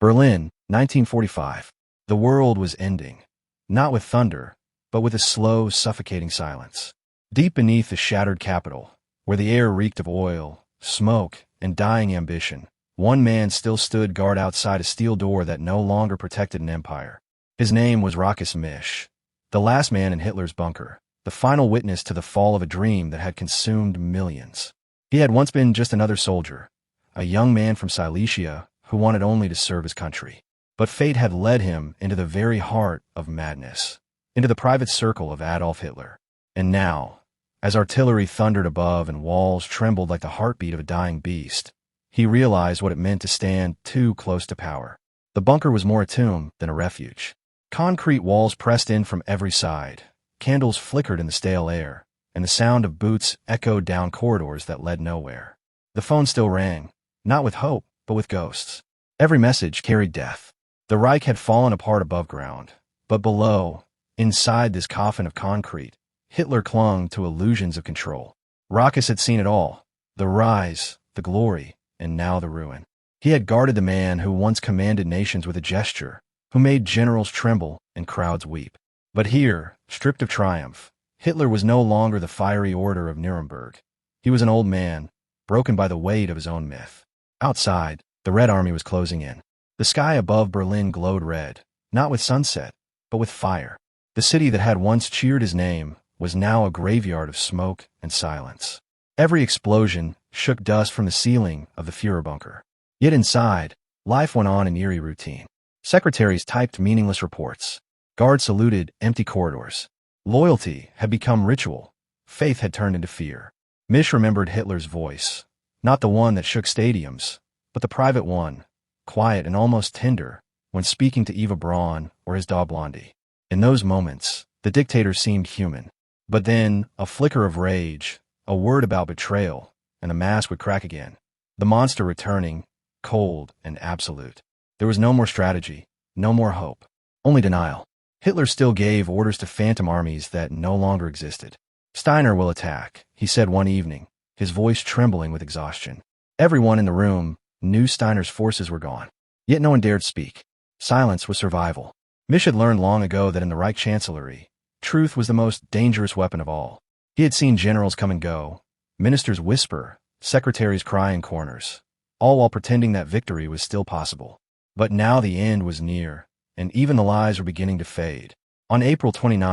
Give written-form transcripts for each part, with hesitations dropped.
Berlin, 1945. The world was ending. Not with thunder, but with a slow, suffocating silence. Deep beneath the shattered capital, where the air reeked of oil, smoke, and dying ambition, one man still stood guard outside a steel door that no longer protected an empire. His name was Rochus Misch, the last man in Hitler's bunker, the final witness to the fall of a dream that had consumed millions. He had once been just another soldier, a young man from Silesia who wanted only to serve his country. But fate had led him into the very heart of madness, into the private circle of Adolf Hitler. And now, as artillery thundered above and walls trembled like the heartbeat of a dying beast, he realized what it meant to stand too close to power. The bunker was more a tomb than a refuge. Concrete walls pressed in from every side, candles flickered in the stale air, and the sound of boots echoed down corridors that led nowhere. The phone still rang, not with hope, but with ghosts. Every message carried death. The Reich had fallen apart above ground, but below, inside this coffin of concrete, Hitler clung to illusions of control. Rochus had seen it all, the rise, the glory, and now the ruin. He had guarded the man who once commanded nations with a gesture, who made generals tremble and crowds weep. But here, stripped of triumph, Hitler was no longer the fiery orator of Nuremberg. He was an old man, broken by the weight of his own myth. Outside, the Red Army was closing in. The sky above Berlin glowed red, not with sunset, but with fire. The city that had once cheered his name was now a graveyard of smoke and silence. Every explosion shook dust from the ceiling of the Führerbunker. Yet inside, life went on in eerie routine. Secretaries typed meaningless reports. Guards saluted empty corridors. Loyalty had become ritual. Faith had turned into fear. Misch remembered Hitler's voice, not the one that shook stadiums, but the private one, quiet and almost tender, when speaking to Eva Braun or his dog Blondie. In those moments, the dictator seemed human. But then, a flicker of rage, a word about betrayal, and the mask would crack again. The monster returning, cold and absolute. There was no more strategy, no more hope, only denial. Hitler still gave orders to phantom armies that no longer existed. Steiner will attack, he said one evening, his voice trembling with exhaustion. Everyone in the room knew Steiner's forces were gone. Yet no one dared speak. Silence was survival. Misch had learned long ago that in the Reich Chancellery, truth was the most dangerous weapon of all. He had seen generals come and go, ministers whisper, secretaries cry in corners, all while pretending that victory was still possible. But now the end was near, and even the lies were beginning to fade. On April 29,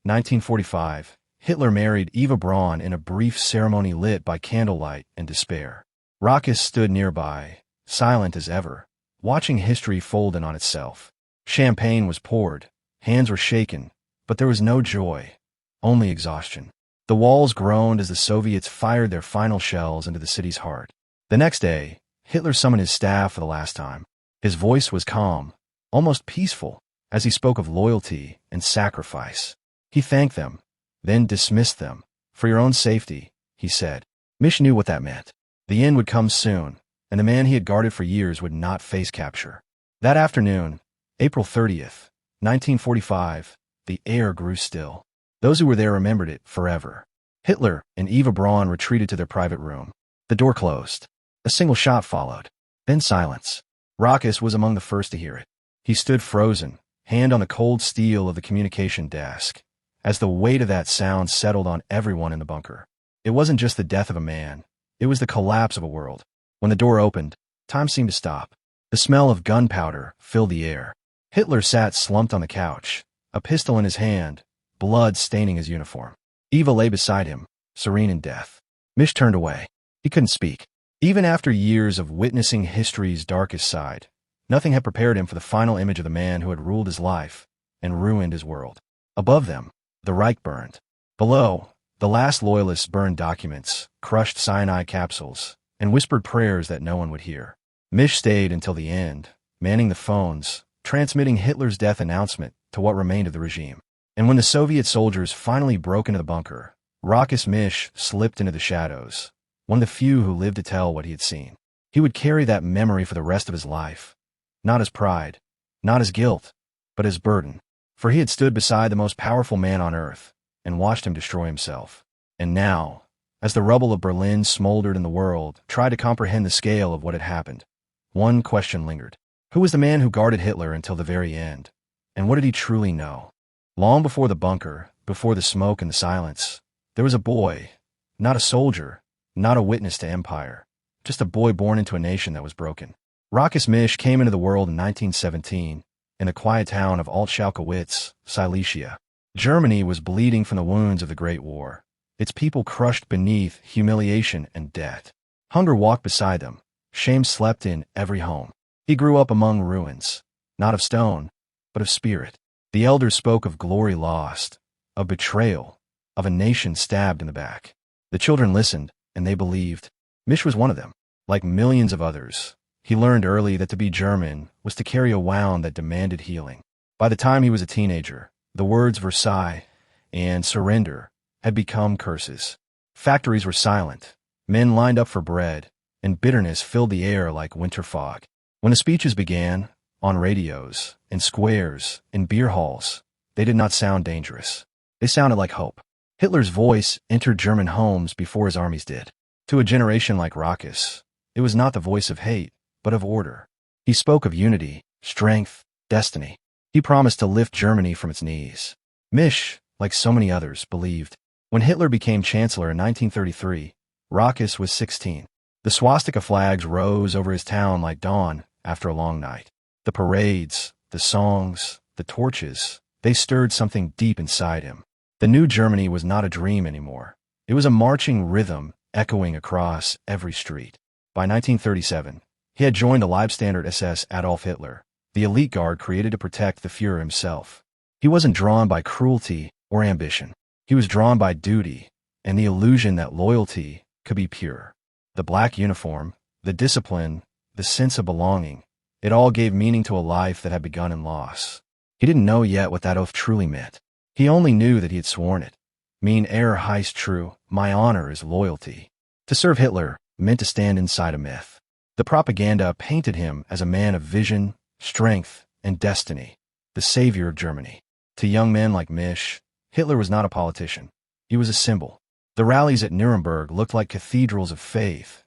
1945, Hitler married Eva Braun in a brief ceremony lit by candlelight and despair. Rochus stood nearby, silent as ever, watching history fold in on itself. Champagne was poured, hands were shaken, but there was no joy, only exhaustion. The walls groaned as the Soviets fired their final shells into the city's heart. The next day, Hitler summoned his staff for the last time. His voice was calm, almost peaceful, as he spoke of loyalty and sacrifice. He thanked them, then dismissed them. For your own safety, he said. Misch knew what that meant. The end would come soon, and the man he had guarded for years would not face capture. That afternoon, April 30th, 1945, the air grew still. Those who were there remembered it forever. Hitler and Eva Braun retreated to their private room. The door closed. A single shot followed. Then silence. Rochus was among the first to hear it. He stood frozen, hand on the cold steel of the communication desk, as the weight of that sound settled on everyone in the bunker. It wasn't just the death of a man. It was the collapse of a world. When the door opened, time seemed to stop. The smell of gunpowder filled the air. Hitler sat slumped on the couch, a pistol in his hand, blood staining his uniform. Eva lay beside him, serene in death. Misch turned away. He couldn't speak. Even after years of witnessing history's darkest side, nothing had prepared him for the final image of the man who had ruled his life and ruined his world. Above them, the Reich burned. Below, the last loyalists burned documents, crushed cyanide capsules, and whispered prayers that no one would hear. Misch stayed until the end, manning the phones, transmitting Hitler's death announcement to what remained of the regime. And when the Soviet soldiers finally broke into the bunker, Rochus Misch slipped into the shadows, one of the few who lived to tell what he had seen. He would carry that memory for the rest of his life, not as pride, not as guilt, but as burden. For he had stood beside the most powerful man on earth and watched him destroy himself. And now, as the rubble of Berlin smoldered and the world tried to comprehend the scale of what had happened, one question lingered. Who was the man who guarded Hitler until the very end? And what did he truly know? Long before the bunker, before the smoke and the silence, there was a boy, not a soldier, not a witness to empire, just a boy born into a nation that was broken. Rochus Misch came into the world in 1917 in the quiet town of Alt-Schalkowitz, Silesia. Germany was bleeding from the wounds of the Great War, its people crushed beneath humiliation and debt. Hunger walked beside them. Shame slept in every home. He grew up among ruins, not of stone, but of spirit. The elders spoke of glory lost, of betrayal, of a nation stabbed in the back. The children listened, and they believed. Misch was one of them. Like millions of others, he learned early that to be German was to carry a wound that demanded healing. By the time he was a teenager, the words Versailles and surrender had become curses. Factories were silent. Men lined up for bread, and bitterness filled the air like winter fog. When the speeches began, on radios, in squares, in beer halls, they did not sound dangerous. They sounded like hope. Hitler's voice entered German homes before his armies did. To a generation like Rochus, it was not the voice of hate, but of order. He spoke of unity, strength, destiny. He promised to lift Germany from its knees. Misch, like so many others, believed. When Hitler became chancellor in 1933, Rochus was 16. The swastika flags rose over his town like dawn after a long night. The parades, the songs, the torches, they stirred something deep inside him. The new Germany was not a dream anymore. It was a marching rhythm echoing across every street. By 1937, he had joined the Leibstandard SS Adolf Hitler, the elite guard created to protect the Führer himself. He wasn't drawn by cruelty or ambition. He was drawn by duty and the illusion that loyalty could be pure. The black uniform, the discipline, the sense of belonging, it all gave meaning to a life that had begun in loss. He didn't know yet what that oath truly meant. He only knew that he had sworn it. Mein Ehre heißt true, my honor is loyalty. To serve Hitler meant to stand inside a myth. The propaganda painted him as a man of vision, strength, and destiny, the savior of Germany. To young men like Misch, Hitler was not a politician. He was a symbol. The rallies at Nuremberg looked like cathedrals of faith,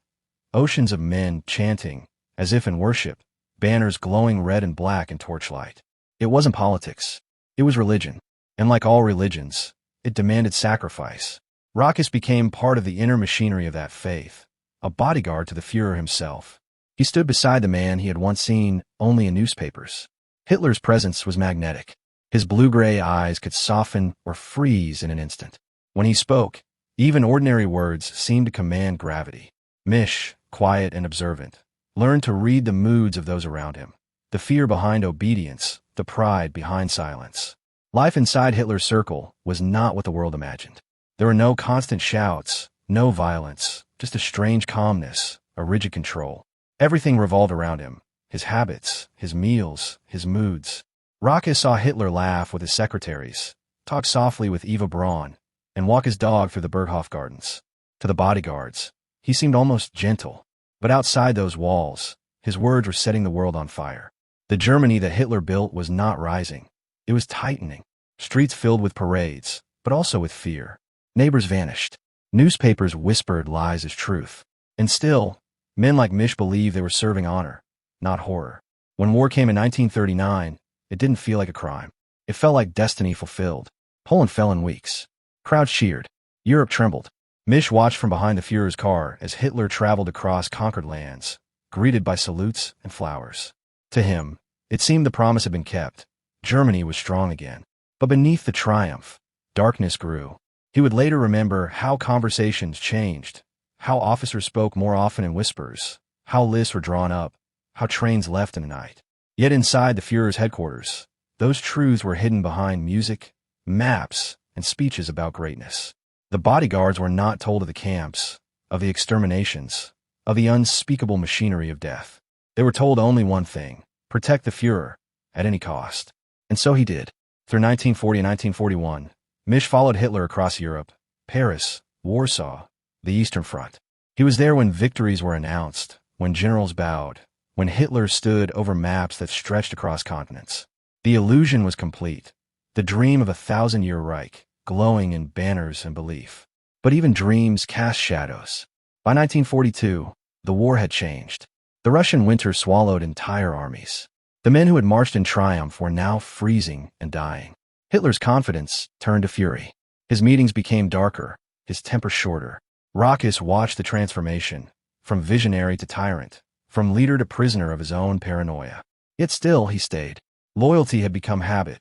oceans of men chanting, as if in worship, banners glowing red and black in torchlight. It wasn't politics. It was religion. And like all religions, it demanded sacrifice. Rochus became part of the inner machinery of that faith, a bodyguard to the Führer himself. He stood beside the man he had once seen only in newspapers. Hitler's presence was magnetic. His blue-gray eyes could soften or freeze in an instant. When he spoke, even ordinary words seemed to command gravity. Misch, quiet and observant, learned to read the moods of those around him. The fear behind obedience, the pride behind silence. Life inside Hitler's circle was not what the world imagined. There were no constant shouts, no violence, just a strange calmness, a rigid control. Everything revolved around him, his habits, his meals, his moods. Rochus saw Hitler laugh with his secretaries, talk softly with Eva Braun, and walk his dog through the Berghof gardens. To the bodyguards, he seemed almost gentle. But outside those walls, his words were setting the world on fire. The Germany that Hitler built was not rising. It was tightening. Streets filled with parades, but also with fear. Neighbors vanished. Newspapers whispered lies as truth. And still, men like Misch believed they were serving honor, not horror. When war came in 1939, it didn't feel like a crime. It felt like destiny fulfilled. Poland fell in weeks. Crowds cheered. Europe trembled. Misch watched from behind the Führer's car as Hitler traveled across conquered lands, greeted by salutes and flowers. To him, it seemed the promise had been kept. Germany was strong again. But beneath the triumph, darkness grew. He would later remember how conversations changed, how officers spoke more often in whispers, how lists were drawn up, how trains left in the night. Yet inside the Führer's headquarters, those truths were hidden behind music, maps, and speeches about greatness. The bodyguards were not told of the camps, of the exterminations, of the unspeakable machinery of death. They were told only one thing: protect the Führer, at any cost. And so he did. Through 1940 and 1941, Misch followed Hitler across Europe, Paris, Warsaw, the Eastern Front. He was there when victories were announced, when generals bowed, when Hitler stood over maps that stretched across continents. The illusion was complete, the dream of a 1,000-year Reich, glowing in banners and belief. But even dreams cast shadows. By 1942, the war had changed. The Russian winter swallowed entire armies. The men who had marched in triumph were now freezing and dying. Hitler's confidence turned to fury. His meetings became darker, his temper shorter. Rochus watched the transformation, from visionary to tyrant, from leader to prisoner of his own paranoia. Yet still he stayed. Loyalty had become habit.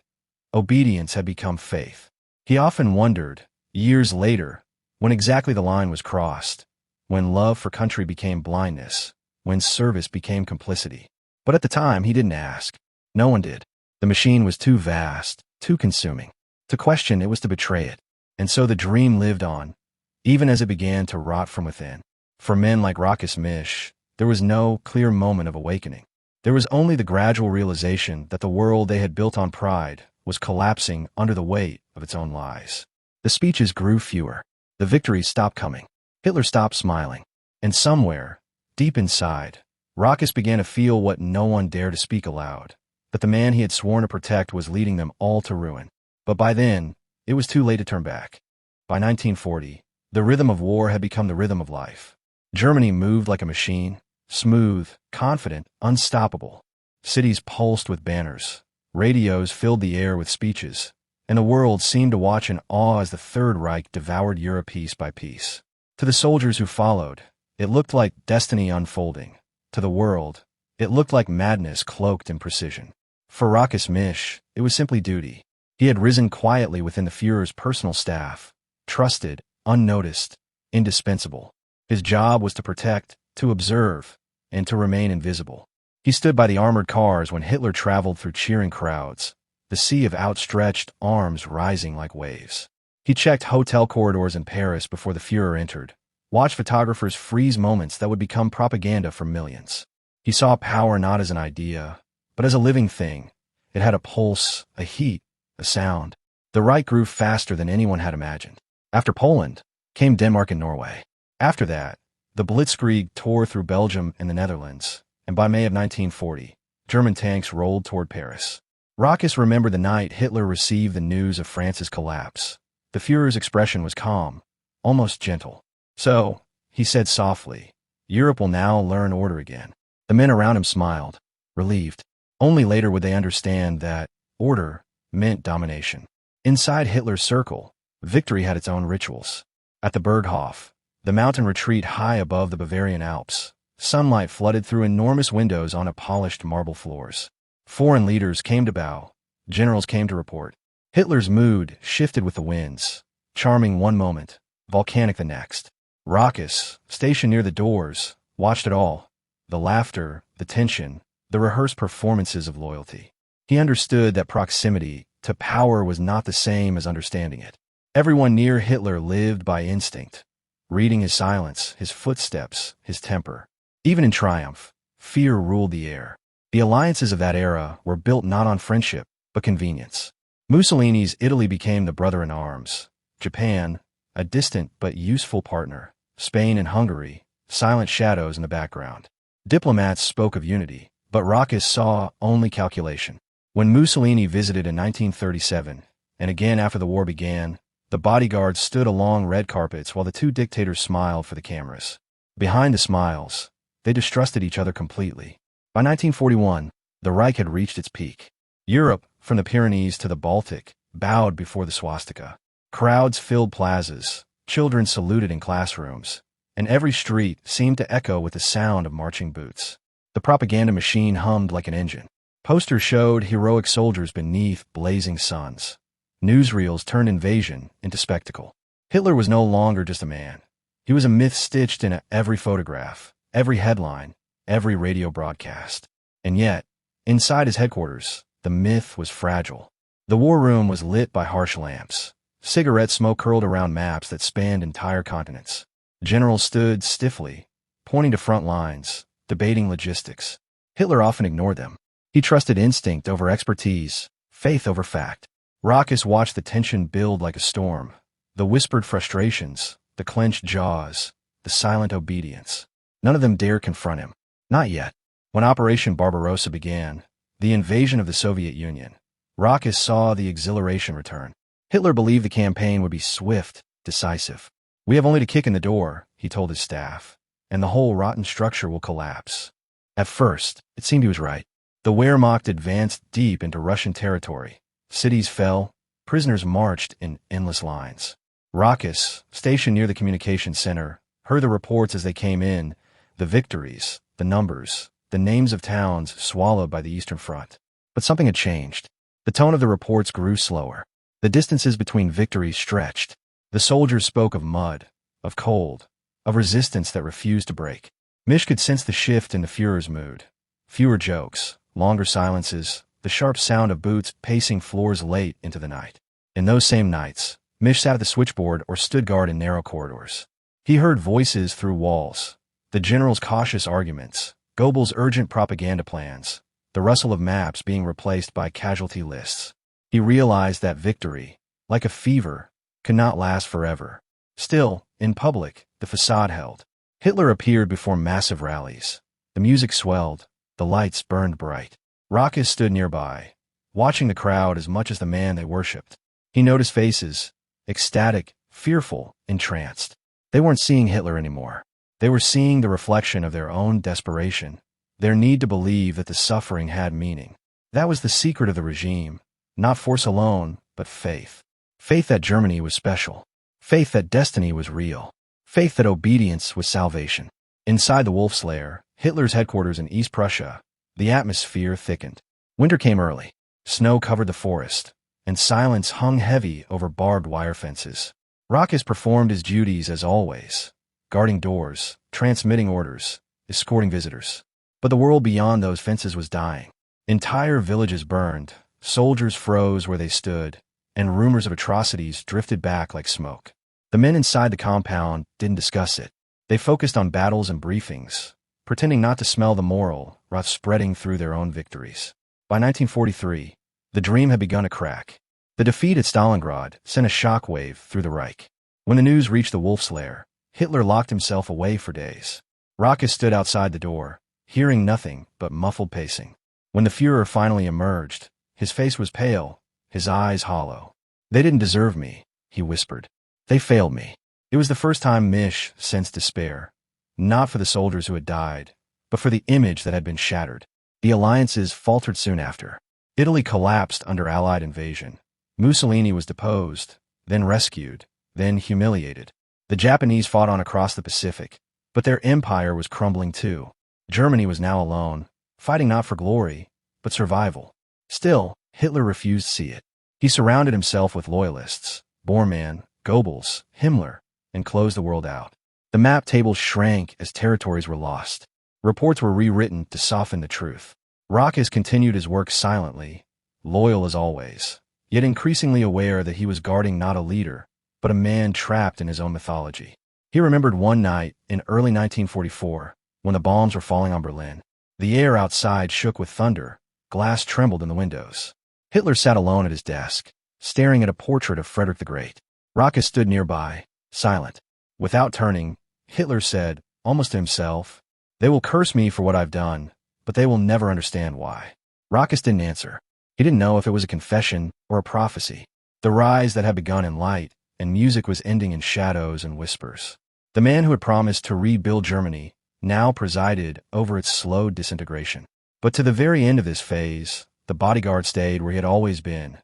Obedience had become faith. He often wondered, years later, when exactly the line was crossed, when love for country became blindness, when service became complicity. But at the time, he didn't ask. No one did. The machine was too vast, too consuming. To question it was to betray it. And so the dream lived on, even as it began to rot from within. For men like Rochus Misch, there was no clear moment of awakening. There was only the gradual realization that the world they had built on pride was collapsing under the weight of its own lies. The speeches grew fewer. The victories stopped coming. Hitler stopped smiling. And somewhere, deep inside, Rochus began to feel what no one dared to speak aloud, that the man he had sworn to protect was leading them all to ruin. But by then, it was too late to turn back. By 1940, the rhythm of war had become the rhythm of life. Germany moved like a machine, smooth, confident, unstoppable. Cities pulsed with banners. Radios filled the air with speeches, and the world seemed to watch in awe as the Third Reich devoured Europe piece by piece. To the soldiers who followed, it looked like destiny unfolding. To the world, it looked like madness cloaked in precision. For Rochus Misch, it was simply duty. He had risen quietly within the Führer's personal staff, trusted, unnoticed, indispensable. His job was to protect, to observe, and to remain invisible. He stood by the armored cars when Hitler traveled through cheering crowds, the sea of outstretched arms rising like waves. He checked hotel corridors in Paris before the Führer entered, watched photographers freeze moments that would become propaganda for millions. He saw power not as an idea, but as a living thing. It had a pulse, a heat, a sound. The Reich grew faster than anyone had imagined. After Poland, came Denmark and Norway. After that, the Blitzkrieg tore through Belgium and the Netherlands, and by May of 1940, German tanks rolled toward Paris. Rochus remembered the night Hitler received the news of France's collapse. The Führer's expression was calm, almost gentle. So, he said softly, Europe will now learn order again. The men around him smiled, relieved. Only later would they understand that order meant domination. Inside Hitler's circle, victory had its own rituals. At the Berghof, the mountain retreat high above the Bavarian Alps, sunlight flooded through enormous windows on polished marble floors. Foreign leaders came to bow, generals came to report. Hitler's mood shifted with the winds, charming one moment, volcanic the next. Rochus, stationed near the doors, watched it all. The laughter, the tension, the rehearsed performances of loyalty. He understood that proximity to power was not the same as understanding it. Everyone near Hitler lived by instinct, reading his silence, his footsteps, his temper. Even in triumph, fear ruled the air. The alliances of that era were built not on friendship, but convenience. Mussolini's Italy became the brother in arms. Japan, a distant but useful partner. Spain and Hungary, silent shadows in the background. Diplomats spoke of unity, but Rochus saw only calculation. When Mussolini visited in 1937, and again after the war began, the Bodyguard stood along red carpets while the two dictators smiled for the cameras. Behind the smiles, they distrusted each other completely. By 1941, the Reich had reached its peak. Europe, from the Pyrenees to the Baltic, bowed before the swastika. Crowds filled plazas, children saluted in classrooms, and every street seemed to echo with the sound of marching boots. The propaganda machine hummed like an engine. Posters showed heroic soldiers beneath blazing suns. Newsreels turned invasion into spectacle. Hitler was no longer just a man. He was a myth stitched in every photograph, every headline, every radio broadcast. And yet, inside his headquarters, the myth was fragile. The war room was lit by harsh lamps. Cigarette smoke curled around maps that spanned entire continents. Generals stood stiffly, pointing to front lines, debating logistics. Hitler often ignored them. He trusted instinct over expertise, faith over fact. Rochus watched the tension build like a storm. The whispered frustrations, the clenched jaws, the silent obedience. None of them dared confront him. Not yet. When Operation Barbarossa began, the invasion of the Soviet Union, Rochus saw the exhilaration return. Hitler believed the campaign would be swift, decisive. We have only to kick in the door, he told his staff, and the whole rotten structure will collapse. At first, it seemed he was right. The Wehrmacht advanced deep into Russian territory. Cities fell. Prisoners marched in endless lines. Rochus, stationed near the communication center, heard the reports as they came in, the victories, the numbers, the names of towns swallowed by the Eastern Front. But something had changed. The tone of the reports grew slower. The distances between victories stretched. The soldiers spoke of mud, of cold, of resistance that refused to break. Misch could sense the shift in the Führer's mood. Fewer jokes, longer silences, the sharp sound of boots pacing floors late into the night. In those same nights, Misch sat at the switchboard or stood guard in narrow corridors. He heard voices through walls, the general's cautious arguments, Goebbels' urgent propaganda plans, the rustle of maps being replaced by casualty lists. He realized that victory, like a fever, could not last forever. Still, in public, the facade held. Hitler appeared before massive rallies. The music swelled, the lights burned bright. Rochus stood nearby, watching the crowd as much as the man they worshipped. He noticed faces, ecstatic, fearful, entranced. They weren't seeing Hitler anymore. They were seeing the reflection of their own desperation, their need to believe that the suffering had meaning. That was the secret of the regime, not force alone, but faith. Faith that Germany was special. Faith that destiny was real. Faith that obedience was salvation. Inside the Wolf's Lair, Hitler's headquarters in East Prussia, the atmosphere thickened. Winter came early. Snow covered the forest, and silence hung heavy over barbed wire fences. Rochus performed his duties as always, guarding doors, transmitting orders, escorting visitors. But the world beyond those fences was dying. Entire villages burned, soldiers froze where they stood, and rumors of atrocities drifted back like smoke. The men inside the compound didn't discuss it. They focused on battles and briefings, pretending not to smell the moral rot spreading through their own victories. By 1943, the dream had begun to crack. The defeat at Stalingrad sent a shockwave through the Reich. When the news reached the Wolf's Lair, Hitler locked himself away for days. Rochus stood outside the door, hearing nothing but muffled pacing. When the Führer finally emerged, his face was pale, his eyes hollow. "They didn't deserve me," he whispered. "They failed me." It was the first time Misch sensed despair, not for the soldiers who had died, but for the image that had been shattered. The alliances faltered soon after. Italy collapsed under Allied invasion. Mussolini was deposed, then rescued, then humiliated. The Japanese fought on across the Pacific, but their empire was crumbling too. Germany was now alone, fighting not for glory, but survival. Still, Hitler refused to see it. He surrounded himself with loyalists, Bormann, Goebbels, Himmler, and closed the world out. The map tables shrank as territories were lost. Reports were rewritten to soften the truth. Rochus continued his work silently, loyal as always, yet increasingly aware that he was guarding not a leader, but a man trapped in his own mythology. He remembered one night in early 1944, when the bombs were falling on Berlin. The air outside shook with thunder, glass trembled in the windows. Hitler sat alone at his desk, staring at a portrait of Frederick the Great. Rochus stood nearby, silent. Without turning, Hitler said, almost to himself, "They will curse me for what I've done, but they will never understand why." Rochus didn't answer. He didn't know if it was a confession or a prophecy. The rise that had begun in light and music was ending in shadows and whispers. The man who had promised to rebuild Germany now presided over its slow disintegration. But to the very end of this phase, the bodyguard stayed where he had always been,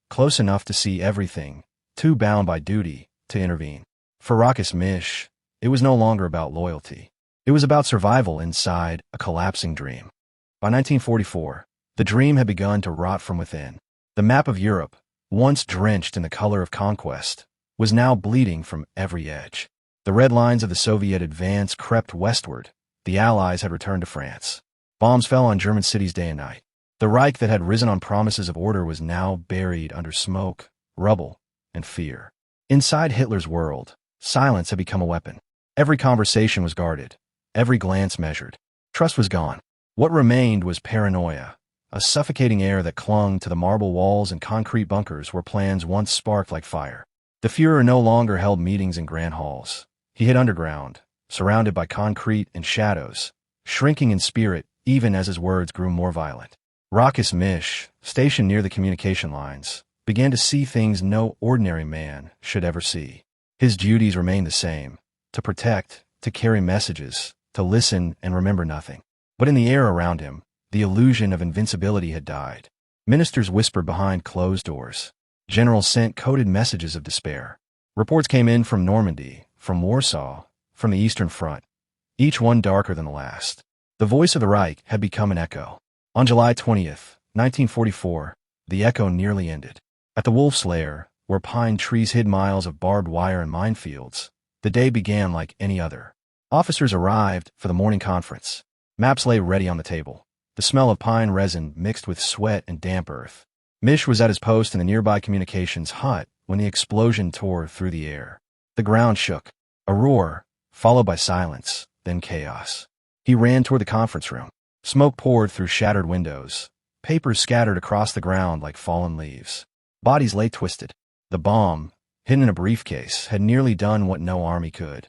close enough to see everything, too bound by duty to intervene. For Rochus Misch, it was no longer about loyalty. It was about survival inside a collapsing dream. By 1944, the dream had begun to rot from within. The map of Europe, once drenched in the color of conquest, was now bleeding from every edge. The red lines of the Soviet advance crept westward. The Allies had returned to France. Bombs fell on German cities day and night. The Reich that had risen on promises of order was now buried under smoke, rubble, and fear. Inside Hitler's world, silence had become a weapon. Every conversation was guarded, every glance measured. Trust was gone. What remained was paranoia, a suffocating air that clung to the marble walls and concrete bunkers where plans once sparked like fire. The Führer no longer held meetings in grand halls. He hid underground, surrounded by concrete and shadows, shrinking in spirit even as his words grew more violent. Rochus Misch, stationed near the communication lines, began to see things no ordinary man should ever see. His duties remained the same: to protect, to carry messages, to listen and remember nothing. But in the air around him, The illusion of invincibility had died. Ministers whispered behind closed doors. Generals sent coded messages of despair. Reports came in from Normandy, from Warsaw, from the Eastern Front, each one darker than the last. The voice of the Reich had become an echo. On July 20th, 1944, the echo nearly ended. At the Wolf's Lair, where pine trees hid miles of barbed wire and minefields, the day began like any other. Officers arrived for the morning conference. Maps lay ready on the table. The smell of pine resin mixed with sweat and damp earth. Misch was at his post in the nearby communications hut when the explosion tore through the air. The ground shook. A roar, followed by silence, then chaos. He ran toward the conference room. Smoke poured through shattered windows. Papers scattered across the ground like fallen leaves. Bodies lay twisted. The bomb, hidden in a briefcase, had nearly done what no army could.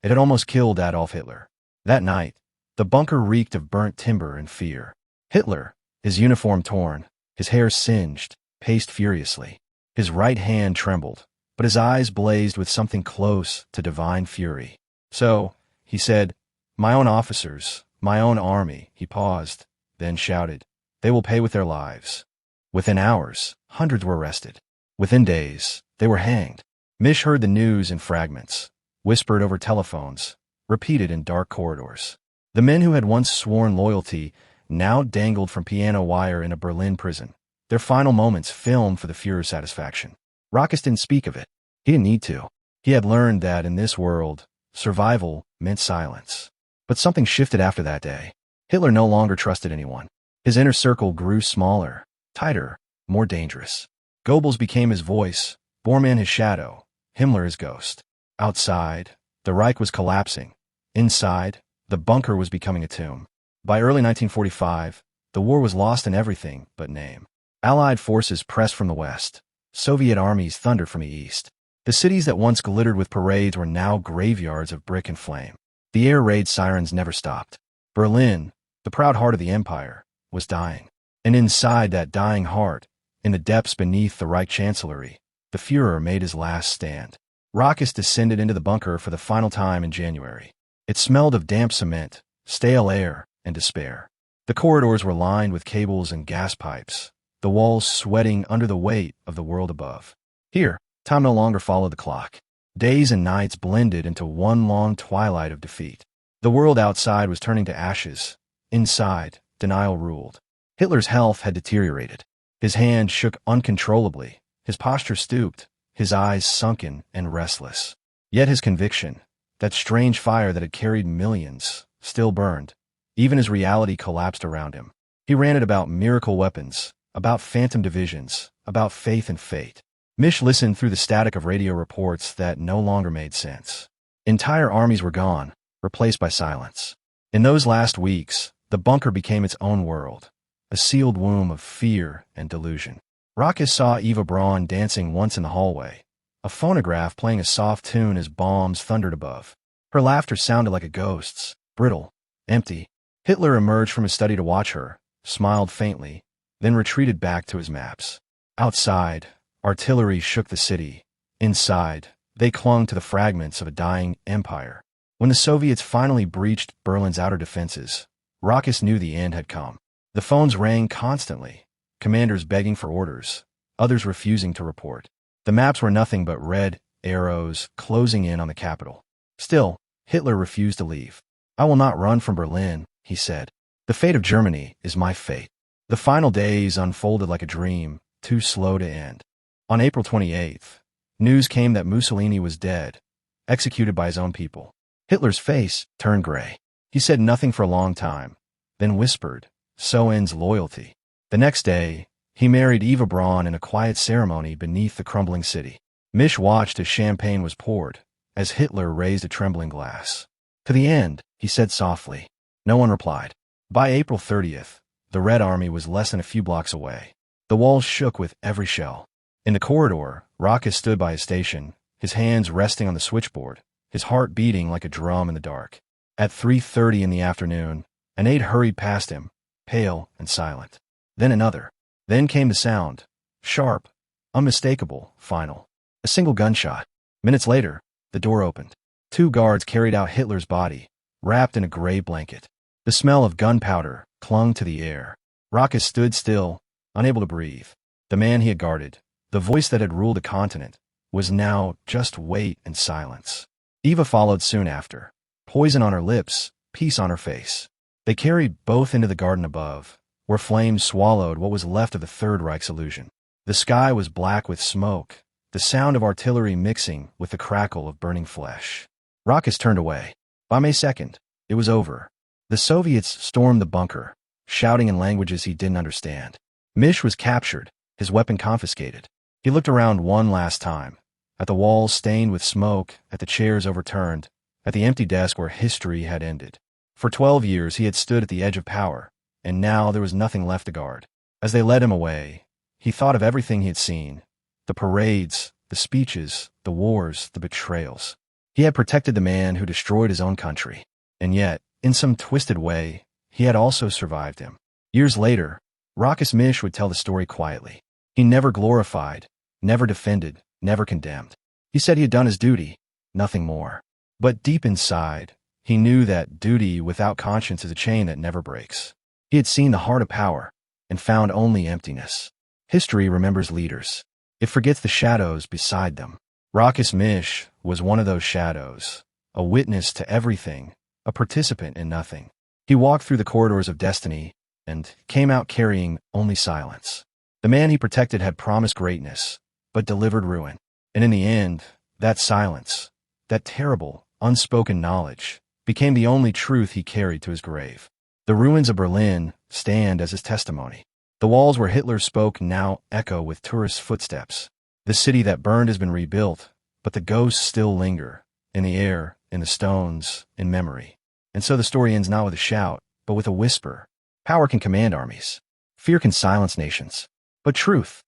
It had almost killed Adolf Hitler. That night, the bunker reeked of burnt timber and fear. Hitler, his uniform torn, his hair singed, paced furiously. His right hand trembled, but his eyes blazed with something close to divine fury. So, he said, "My own officers, my own army," he paused, then shouted, "They will pay with their lives." Within hours, hundreds were arrested. Within days, they were hanged. Misch heard the news in fragments, whispered over telephones, repeated in dark corridors. The men who had once sworn loyalty now dangled from piano wire in a Berlin prison, their final moments filmed for the Führer's satisfaction. Rochus didn't speak of it. He didn't need to. He had learned that in this world, survival meant silence. But something shifted after that day. Hitler no longer trusted anyone. His inner circle grew smaller, tighter, more dangerous. Goebbels became his voice, Bormann his shadow, Himmler his ghost. Outside, the Reich was collapsing. Inside, the bunker was becoming a tomb. By early 1945, the war was lost in everything but name. Allied forces pressed from the west. Soviet armies thundered from the east. The cities that once glittered with parades were now graveyards of brick and flame. The air raid sirens never stopped. Berlin, the proud heart of the empire, was dying. And inside that dying heart, in the depths beneath the Reich Chancellery, the Führer made his last stand. Rochus descended into the bunker for the final time in January. It smelled of damp cement, stale air, and despair. The corridors were lined with cables and gas pipes, the walls sweating under the weight of the world above. Here, time no longer followed the clock. Days and nights blended into one long twilight of defeat. The world outside was turning to ashes. Inside, denial ruled. Hitler's health had deteriorated. His hand shook uncontrollably, his posture stooped, his eyes sunken and restless. Yet his conviction, that strange fire that had carried millions, still burned, even as reality collapsed around him. He ranted about miracle weapons, about phantom divisions, about faith and fate. Misch listened through the static of radio reports that no longer made sense. Entire armies were gone, replaced by silence. In those last weeks, the bunker became its own world, a sealed womb of fear and delusion. Rochus saw Eva Braun dancing once in the hallway, a phonograph playing a soft tune as bombs thundered above. Her laughter sounded like a ghost's, brittle, empty. Hitler emerged from his study to watch her, smiled faintly, then retreated back to his maps. Outside, artillery shook the city. Inside, they clung to the fragments of a dying empire. When the Soviets finally breached Berlin's outer defenses, Rochus knew the end had come. The phones rang constantly, commanders begging for orders, others refusing to report. The maps were nothing but red arrows closing in on the capital. Still, Hitler refused to leave. "I will not run from Berlin," he said. "The fate of Germany is my fate." The final days unfolded like a dream, too slow to end. On April 28th, news came that Mussolini was dead, executed by his own people. Hitler's face turned gray. He said nothing for a long time, then whispered, "So ends loyalty." The next day, he married Eva Braun in a quiet ceremony beneath the crumbling city. Misch watched as champagne was poured, as Hitler raised a trembling glass. "To the end," he said softly. No one replied. By April 30th, the Red Army was less than a few blocks away. The walls shook with every shell. In the corridor, Rochus stood by his station, his hands resting on the switchboard, his heart beating like a drum in the dark. At 3:30 in the afternoon, an aide hurried past him, pale and silent. Then another. Then came the sound, sharp, unmistakable, final. A single gunshot. Minutes later, the door opened. Two guards carried out Hitler's body, wrapped in a gray blanket. The smell of gunpowder clung to the air. Rochus stood still, unable to breathe. The man he had guarded, the voice that had ruled a continent, was now just weight and silence. Eva followed soon after, poison on her lips, peace on her face. They carried both into the garden above, where flames swallowed what was left of the Third Reich's illusion. The sky was black with smoke, the sound of artillery mixing with the crackle of burning flesh. Rochus turned away. By May 2nd, it was over. The Soviets stormed the bunker, shouting in languages he didn't understand. Misch was captured, his weapon confiscated. He looked around one last time, at the walls stained with smoke, at the chairs overturned, at the empty desk where history had ended. For 12 years he had stood at the edge of power, and now there was nothing left to guard. As they led him away, he thought of everything he had seen, the parades, the speeches, the wars, the betrayals. He had protected the man who destroyed his own country, and yet, in some twisted way, he had also survived him. Years later, Rochus Misch would tell the story quietly. He never glorified, never defended, never condemned. He said he had done his duty, nothing more. But deep inside, he knew that duty without conscience is a chain that never breaks. He had seen the heart of power and found only emptiness. History remembers leaders. It forgets the shadows beside them. Rochus Misch was one of those shadows, a witness to everything, a participant in nothing. He walked through the corridors of destiny and came out carrying only silence. The man he protected had promised greatness, but delivered ruin. And in the end, that silence, that terrible, unspoken knowledge, became the only truth he carried to his grave. The ruins of Berlin stand as his testimony. The walls where Hitler spoke now echo with tourists' footsteps. The city that burned has been rebuilt, but the ghosts still linger, in the air, in the stones, in memory. And so the story ends not with a shout, but with a whisper. Power can command armies. Fear can silence nations. But truth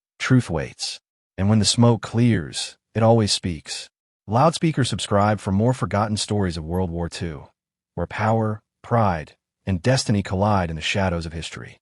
waits. And when the smoke clears, it always speaks. Loudspeaker subscribe for more forgotten stories of World War II, where power, pride, and destiny collide in the shadows of history.